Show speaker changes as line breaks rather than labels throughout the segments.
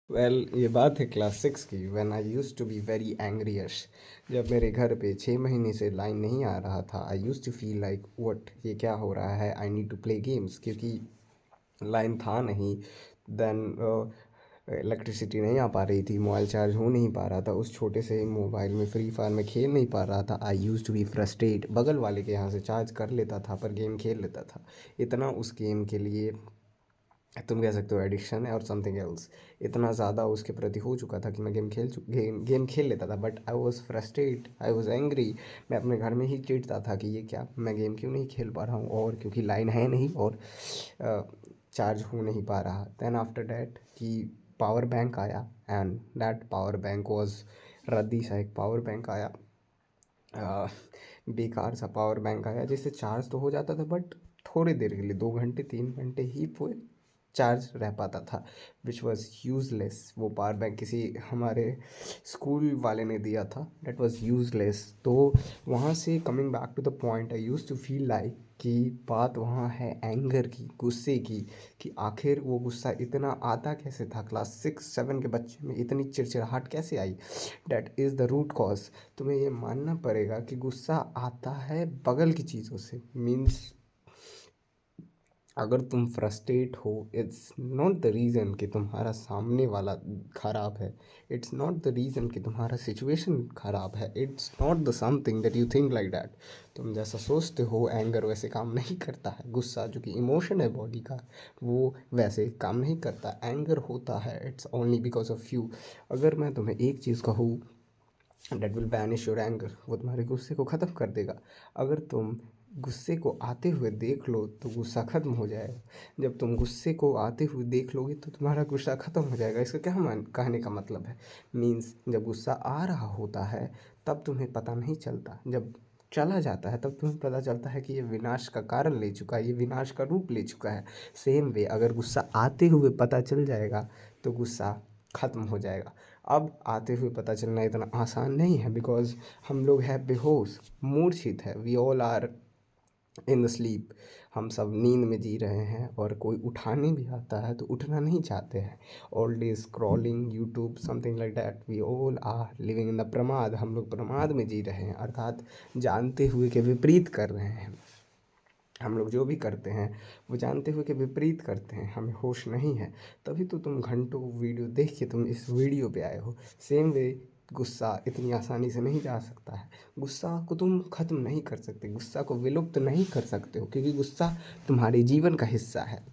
ये बात है क्लास 6 की when I used to be very angryish. जब मेरे घर पे 6 महीने से लाइन नहीं आ रहा था, I used to feel like what, ये क्या हो रहा है, I need to play games. क्योंकि लाइन था नहीं। देन इलेक्ट्रिसिटी नहीं आ पा रही थी, मोबाइल चार्ज हो नहीं पा रहा था, उस छोटे से मोबाइल में फ्री फायर में खेल नहीं पा रहा था। I used to be frustrate. बगल वाले के यहाँ से चार्ज कर लेता था पर गेम खेल लेता था। इतना उस गेम के लिए तुम कह सकते हो एडिक्शन है और समथिंग एल्स। इतना ज़्यादा उसके प्रति हो चुका था कि मैं गेम खेल लेता था, but I was frustrate, I was angry. मैं अपने घर में ही चिढ़ता था कि ये क्या, मैं गेम क्यों नहीं खेल पा रहा हूँ, और क्योंकि लाइन है नहीं और चार्ज हो नहीं पा रहा। देन आफ्टर डैट कि पावर बैंक आया, and that power bank was रद्दी सा एक पावर बैंक आया। अ, बेकार सा पावर बैंक आया जिससे चार्ज तो हो जाता था, बट थोड़ी देर के लिए, 2 घंटे 3 घंटे ही वो चार्ज रह पाता था, विच वॉज यूज़लेस। वो पावर बैंक किसी हमारे स्कूल वाले ने दिया था, डेट वॉज यूज़लेस। तो वहाँ से coming back to the point, I use to feel like कि बात वहाँ है एंगर की, गुस्से की, कि आखिर वो गुस्सा इतना आता कैसे था, क्लास 6 7 के बच्चे में इतनी चिड़चिड़ाहट कैसे आई। That is the root cause. तुम्हें ये मानना पड़ेगा कि गुस्सा आता है बगल की चीज़ों से। मीन्स अगर तुम फ्रस्ट्रेट हो, इट्स नॉट द रीज़न कि तुम्हारा सामने वाला ख़राब है, इट्स नॉट द रीज़न कि तुम्हारा सिचुएशन ख़राब है, it's not the something that you think like that. तुम जैसा सोचते हो एंगर वैसे काम नहीं करता है। गुस्सा जो कि इमोशन है बॉडी का, वो वैसे काम नहीं करता। एंगर होता है, it's only because of you. अगर मैं तुम्हें एक चीज़ कहूँ, that will banish your anger, वो तुम्हारे गुस्से को ख़त्म कर देगा। अगर तुम गुस्से को आते हुए देख लो तो गुस्सा ख़त्म हो जाएगा। जब तुम गुस्से को आते हुए देख लोगे तो तुम्हारा गुस्सा ख़त्म हो जाएगा। इसका क्या मान कहने का मतलब है, मीन्स जब गुस्सा आ रहा होता है तब तुम्हें पता नहीं चलता, जब चला जाता है तब तुम्हें पता चलता है कि ये विनाश का कारण ले चुका है, ये विनाश का रूप ले चुका है। सेम वे अगर गुस्सा आते हुए पता चल जाएगा तो गुस्सा ख़त्म हो जाएगा। अब आते हुए पता चलना इतना आसान नहीं है, बिकॉज़ हम लोग हैं बेहोश, मूर्छित है, we all are in the sleep. हम सब नींद में जी रहे हैं, और कोई उठाने भी आता है तो उठना नहीं चाहते हैं। All day scrolling YouTube something like that, we all are living in the प्रमाद। हम लोग प्रमाद में जी रहे हैं, अर्थात जानते हुए के विपरीत कर रहे हैं। हम लोग जो भी करते हैं वो जानते हुए कि विपरीत करते हैं, हमें होश नहीं है। तभी तो तुम घंटों वीडियो देख के तुम इस वीडियो पे आए हो। सेम वे गुस्सा इतनी आसानी से नहीं जा सकता है। गुस्सा को तुम ख़त्म नहीं कर सकते, गुस्सा को विलुप्त नहीं कर सकते हो, क्योंकि गुस्सा तुम्हारे जीवन का हिस्सा है।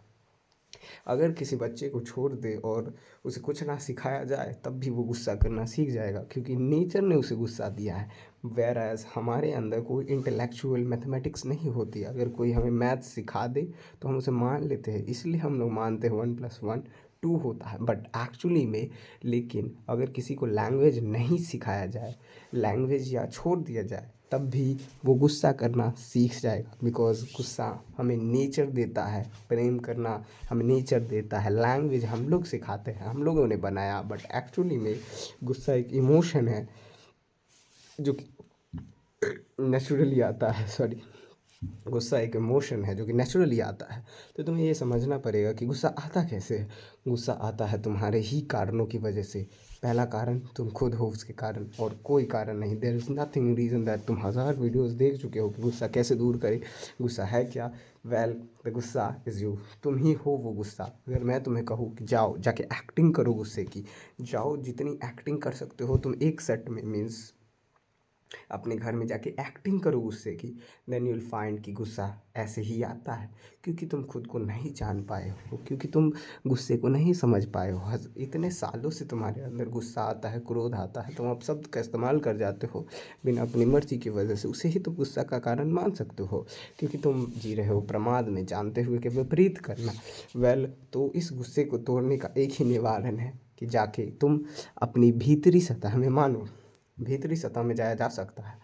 अगर किसी बच्चे को छोड़ दे और उसे कुछ ना सिखाया जाए तब भी वो गुस्सा करना सीख जाएगा, क्योंकि नेचर ने उसे गुस्सा दिया है। वेयर एज हमारे अंदर कोई इंटेलेक्चुअल मैथमेटिक्स नहीं होती। अगर कोई हमें मैथ्स सिखा दे तो हम उसे मान लेते हैं, इसलिए हम लोग मानते हैं 1+1 2 होता है, बट एक्चुअली में। लेकिन अगर किसी को लैंग्वेज नहीं सिखाया जाए, लैंग्वेज या छोड़ दिया जाए, तब भी वो गुस्सा करना सीख जाएगा, बिकॉज़ गुस्सा हमें नेचर देता है। प्रेम करना हमें नेचर देता है, लैंग्वेज हम लोग सिखाते हैं, हम लोगों ने बनाया, बट एक्चुअली में गुस्सा एक इमोशन है जो कि नेचुरली आता है। सॉरी, गुस्सा एक इमोशन है जो कि नेचुरली आता है। तो तुम्हें ये समझना पड़ेगा कि गुस्सा आता कैसे है। गुस्सा आता है तुम्हारे ही कारणों की वजह से। पहला कारण तुम खुद हो, उसके कारण और कोई कारण नहीं। There is nothing reason that. तुम हज़ार वीडियोस देख चुके हो कि गुस्सा कैसे दूर करें, गुस्सा है क्या। वेल, द गुस्सा इज़ यू। तुम ही हो वो गुस्सा। अगर मैं तुम्हें कहूँ कि जाओ जाके एक्टिंग करो गुस्से की, जाओ जितनी एक्टिंग कर सकते हो तुम एक सेट में, मीन्स अपने घर में जाके एक्टिंग करो गुस्से की, देन यू विल फाइंड कि गुस्सा ऐसे ही आता है। क्योंकि तुम खुद को नहीं जान पाए हो, क्योंकि तुम गुस्से को नहीं समझ पाए हो। इतने सालों से तुम्हारे अंदर गुस्सा आता है, क्रोध आता है, तुम अब शब्द का इस्तेमाल कर जाते हो बिना अपनी मर्जी की वजह से। उसे ही तो गुस्सा का कारण मान सकते हो, क्योंकि तुम जी रहे हो प्रमाद में, जानते हुए कि विपरीत करना। वेल, तो इस गुस्से को तोड़ने का एक ही निवारण है कि जाके तुम अपनी भीतरी सतह में मानो। भीतरी सतह में जाया जा सकता है,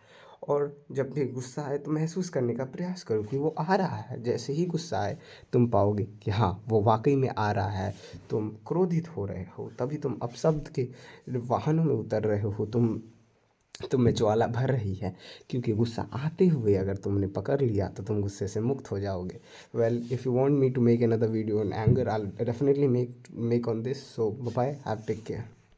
और जब भी गुस्सा आए तो महसूस करने का प्रयास करो कि वो आ रहा है। जैसे ही गुस्सा आए तुम पाओगे कि हाँ वो वाकई में आ रहा है। तुम क्रोधित हो रहे हो, तभी तुम अपशब्द के वाहनों में उतर रहे हो, तुम तुम में ज्वाला भर रही है, क्योंकि गुस्सा आते हुए अगर तुमने पकड़ लिया तो तुम गुस्से से मुक्त हो जाओगे। Well, if you want me to make another video on anger, I definitely make on this. So bye, have take care.